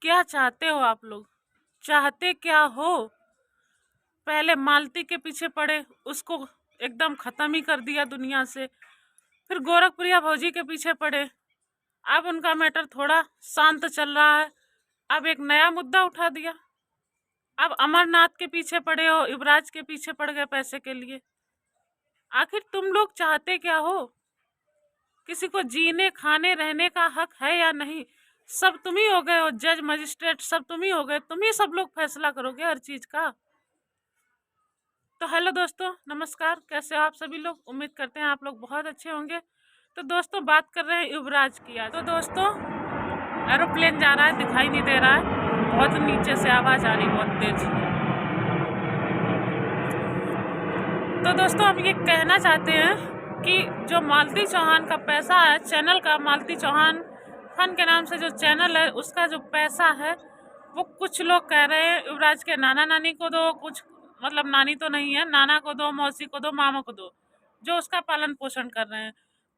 क्या चाहते हो आप लोग? चाहते क्या हो? पहले मालती के पीछे पड़े, उसको एकदम खत्म ही कर दिया दुनिया से। फिर गोरखप्रिया भौजी के पीछे पड़े, अब उनका मैटर थोड़ा शांत चल रहा है। अब एक नया मुद्दा उठा दिया। अब अमरनाथ के पीछे पड़े हो, युवराज के पीछे पड़ गए पैसे के लिए। आखिर तुम लोग चाहते क्या हो? किसी को जीने खाने रहने का हक है या नहीं? सब तुम ही हो गए हो, जज मजिस्ट्रेट सब तुम ही हो गए, तुम ही सब लोग फैसला करोगे हर चीज का। तो हेलो दोस्तों, नमस्कार। कैसे हो आप सभी लोग? उम्मीद करते हैं आप लोग बहुत अच्छे होंगे। तो दोस्तों, बात कर रहे हैं युवराज की आज। तो दोस्तों, एरोप्लेन जा रहा है, दिखाई नहीं दे रहा है, बहुत नीचे से आवाज आ रही, बहुत तेज। तो दोस्तों, हम ये कहना चाहते हैं कि जो मालती चौहान का पैसा है, चैनल का मालती चौहान फन के नाम से जो चैनल है, उसका जो पैसा है वो कुछ लोग कह रहे हैं युवराज के नाना नानी को दो, कुछ मतलब नानी तो नहीं है, नाना को दो, मौसी को दो, मामा को दो, जो उसका पालन पोषण कर रहे हैं।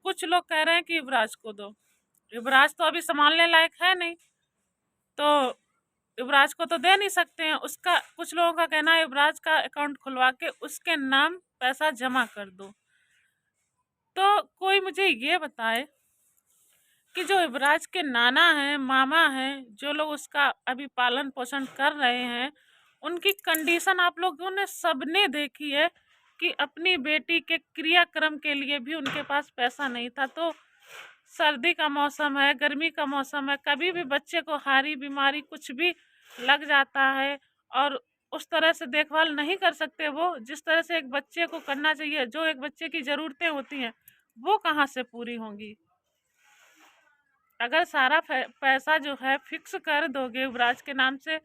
कुछ लोग कह रहे हैं कि युवराज को दो। युवराज तो अभी संभालने लायक है नहीं, तो युवराज को तो दे नहीं सकते हैं। उसका कुछ लोगों का कहना है युवराज का अकाउंट खुलवा के उसके नाम पैसा जमा कर दो। तो कोई मुझे ये बताए कि जो युवराज के नाना हैं, मामा हैं, जो लोग उसका अभी पालन पोषण कर रहे हैं, उनकी कंडीशन आप लोगों ने सबने देखी है कि अपनी बेटी के क्रियाक्रम के लिए भी उनके पास पैसा नहीं था। तो सर्दी का मौसम है, गर्मी का मौसम है, कभी भी बच्चे को हारी बीमारी कुछ भी लग जाता है और उस तरह से देखभाल नहीं कर सकते वो, जिस तरह से एक बच्चे को करना चाहिए। जो एक बच्चे की ज़रूरतें होती हैं वो कहाँ से पूरी होंगी? अगर सारा पैसा जो है फिक्स कर दोगे युवराज के नाम से,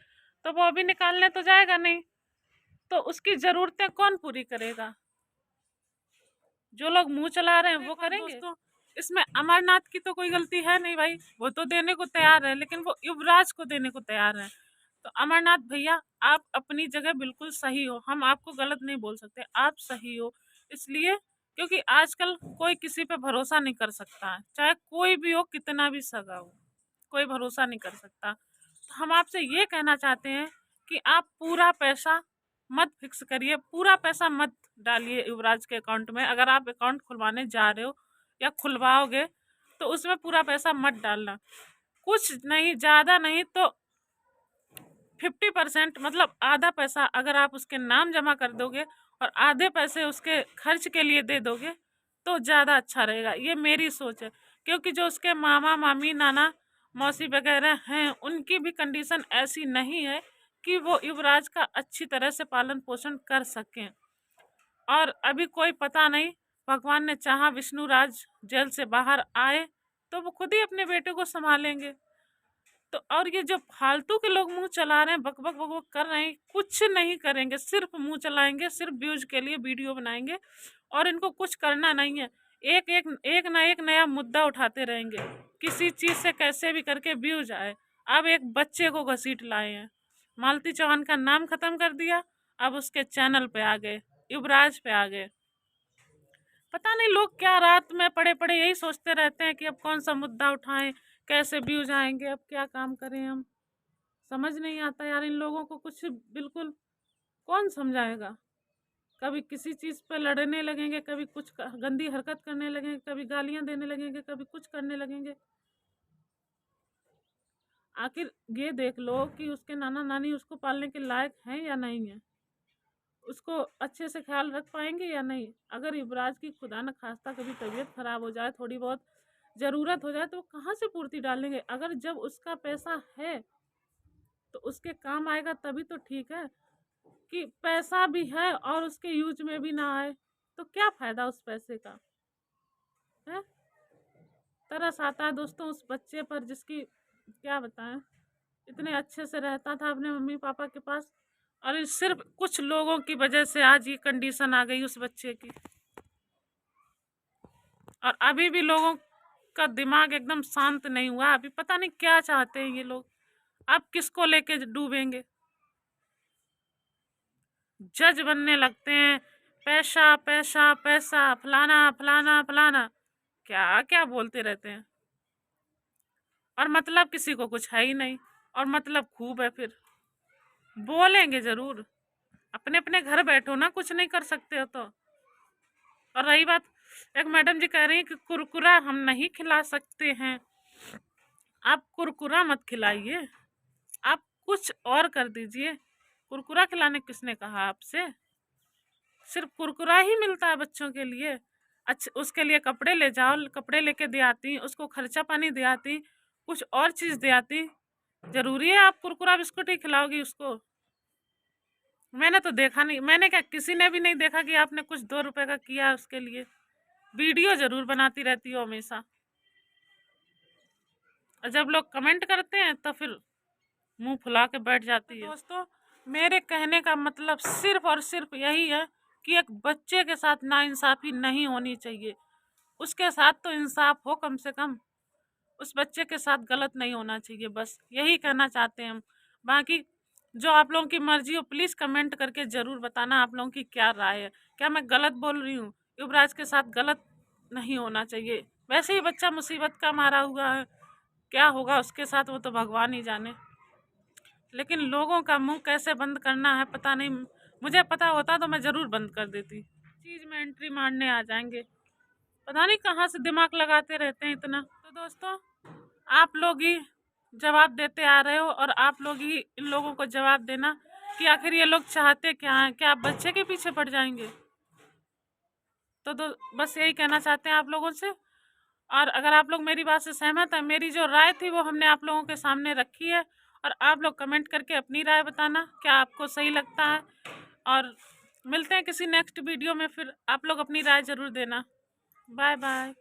तो वो अभी निकालने तो जाएगा नहीं, तो उसकी ज़रूरतें कौन पूरी करेगा? जो लोग मुंह चला रहे हैं वो करेंगे। दोस्तों, इसमें अमरनाथ की तो कोई गलती है नहीं भाई, वो तो देने को तैयार है, लेकिन वो युवराज को देने को तैयार है। तो अमरनाथ भैया, आप अपनी जगह बिल्कुल सही हो, हम आपको गलत नहीं बोल सकते, आप सही हो। इसलिए क्योंकि आजकल कोई किसी पे भरोसा नहीं कर सकता है, चाहे कोई भी हो, कितना भी सगा हो, कोई भरोसा नहीं कर सकता। तो हम आपसे ये कहना चाहते हैं कि आप पूरा पैसा मत फिक्स करिए, पूरा पैसा मत डालिए युवराज के अकाउंट में। अगर आप अकाउंट खुलवाने जा रहे हो या खुलवाओगे तो उसमें पूरा पैसा मत डालना। कुछ नहीं, ज़्यादा नहीं तो 50% मतलब आधा पैसा अगर आप उसके नाम जमा कर दोगे और आधे पैसे उसके खर्च के लिए दे दोगे तो ज़्यादा अच्छा रहेगा। ये मेरी सोच है, क्योंकि जो उसके मामा मामी नाना मौसी वगैरह हैं, उनकी भी कंडीशन ऐसी नहीं है कि वो युवराज का अच्छी तरह से पालन पोषण कर सकें। और अभी कोई पता नहीं, भगवान ने चाहा विष्णुराज जेल से बाहर आए तो वो खुद ही अपने बेटे को संभालेंगे। तो और ये जो फालतू के लोग मुंह चला रहे हैं, बक बक बक बक कर रहे हैं, कुछ नहीं करेंगे, सिर्फ मुंह चलाएंगे, सिर्फ व्यूज के लिए वीडियो बनाएंगे और इनको कुछ करना नहीं है। एक नया मुद्दा उठाते रहेंगे, किसी चीज से कैसे भी करके व्यूज आए। अब एक बच्चे को घसीट लाए हैं, मालती चौहान का नाम खत्म कर दिया, अब उसके चैनल पे आ गए, युवराज पे आ गए। पता नहीं लोग क्या रात में पड़े पड़े यही सोचते रहते हैं कि अब कौन सा मुद्दा उठाएं, कैसे व्यूज आएंगे, अब क्या काम करें हम। समझ नहीं आता यार इन लोगों को कुछ, बिल्कुल। कौन समझाएगा? कभी किसी चीज़ पे लड़ने लगेंगे, कभी कुछ गंदी हरकत करने लगेंगे, कभी गालियां देने लगेंगे, कभी कुछ करने लगेंगे। आखिर ये देख लो कि उसके नाना नानी उसको पालने के लायक हैं या नहीं है, उसको अच्छे से ख्याल रख पाएंगे या नहीं। अगर युवराज की खुदा न खास्ता कभी तबीयत खराब हो जाए, थोड़ी बहुत ज़रूरत हो जाए, तो कहाँ से पूर्ति डालेंगे? अगर जब उसका पैसा है तो उसके काम आएगा तभी तो ठीक है। कि पैसा भी है और उसके यूज में भी ना आए तो क्या फायदा उस पैसे का? है तरस आता है दोस्तों उस बच्चे पर, जिसकी क्या बताएं, इतने अच्छे से रहता था अपने मम्मी पापा के पास, और ये सिर्फ कुछ लोगों की वजह से आज ये कंडीशन आ गई उस बच्चे की। और अभी भी लोगों का दिमाग एकदम शांत नहीं हुआ, अभी पता नहीं क्या चाहते हैं ये लोग। अब किसको लेके डूबेंगे? जज बनने लगते हैं, पैसा पैसा पैसा, फलाना फलाना फलाना, क्या क्या बोलते रहते हैं और मतलब किसी को कुछ है ही नहीं। और मतलब खूब है, फिर बोलेंगे जरूर। अपने अपने घर बैठो ना, कुछ नहीं कर सकते हो तो। और रही बात, एक मैडम जी कह रही हैं कि कुरकुरा हम नहीं खिला सकते हैं। आप कुरकुरा मत खिलाइए, आप कुछ और कर दीजिए। कुरकुरा खिलाने किसने कहा आपसे? सिर्फ कुरकुरा ही मिलता है बच्चों के लिए? अच्छा, उसके लिए कपड़े ले जाओ, कपड़े लेके दे आती, उसको खर्चा पानी दे आती, कुछ और चीज दे आती। जरूरी है आप कुरकुरा बिस्कुट ही खिलाओगी उसको? मैंने तो देखा नहीं, मैंने क्या, किसी ने भी नहीं देखा कि आपने कुछ 2 रुपए का किया उसके लिए। वीडियो जरूर बनाती रहती हो हमेशा, और जब लोग कमेंट करते हैं तो फिर मुंह फुला के बैठ जाती है। दोस्तों, मेरे कहने का मतलब सिर्फ और सिर्फ यही है कि एक बच्चे के साथ नाइंसाफी नहीं होनी चाहिए। उसके साथ तो इंसाफ हो कम से कम, उस बच्चे के साथ गलत नहीं होना चाहिए। बस यही कहना चाहते हैं हम। बाकी जो आप लोगों की मर्जी हो, प्लीज़ कमेंट करके ज़रूर बताना आप लोगों की क्या राय है। क्या मैं गलत बोल रही हूँ? युवराज के साथ गलत नहीं होना चाहिए। वैसे ही बच्चा मुसीबत का मारा हुआ है, क्या होगा उसके साथ वो तो भगवान ही जाने। लेकिन लोगों का मुंह कैसे बंद करना है पता नहीं। मुझे पता होता तो मैं ज़रूर बंद कर देती। चीज़ में एंट्री मारने आ जाएंगे, पता नहीं कहाँ से दिमाग लगाते रहते हैं इतना। तो दोस्तों, आप लोग ही जवाब देते आ रहे हो, और आप लोग ही इन लोगों को जवाब देना कि आखिर ये लोग चाहते क्या हैं। क्या आप बच्चे के पीछे पड़ जाएंगे? तो बस यही कहना चाहते हैं आप लोगों से। और अगर आप लोग मेरी बात से सहमत हैं, मेरी जो राय थी वो हमने आप लोगों के सामने रखी है, और आप लोग कमेंट करके अपनी राय बताना क्या आपको सही लगता है। और मिलते हैं किसी नेक्स्ट वीडियो में, फिर आप लोग अपनी राय ज़रूर देना। Bye bye.